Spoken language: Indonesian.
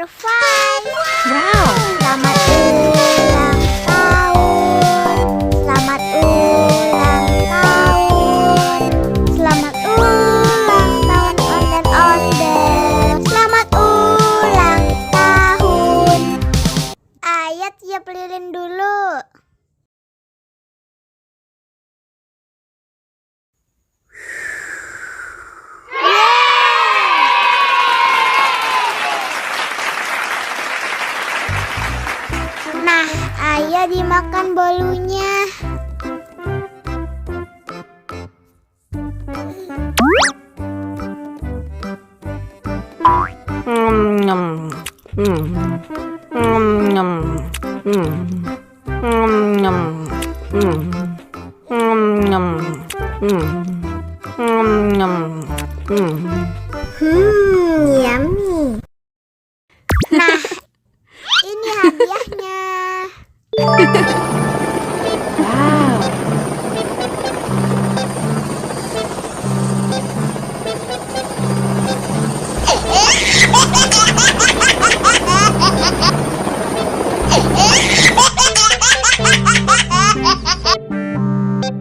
5. Wow. Selamat ulang tahun. Selamat ulang tahun. Selamat ulang tahun ondel-ondel. Selamat ulang tahun. Ayo tiup lilin dulu. Nah, ayo dimakan bolunya. Nyam. Nyam. Nyam. Nyam. Nyam. Yummy. Nah, ini hadiahnya. Wow.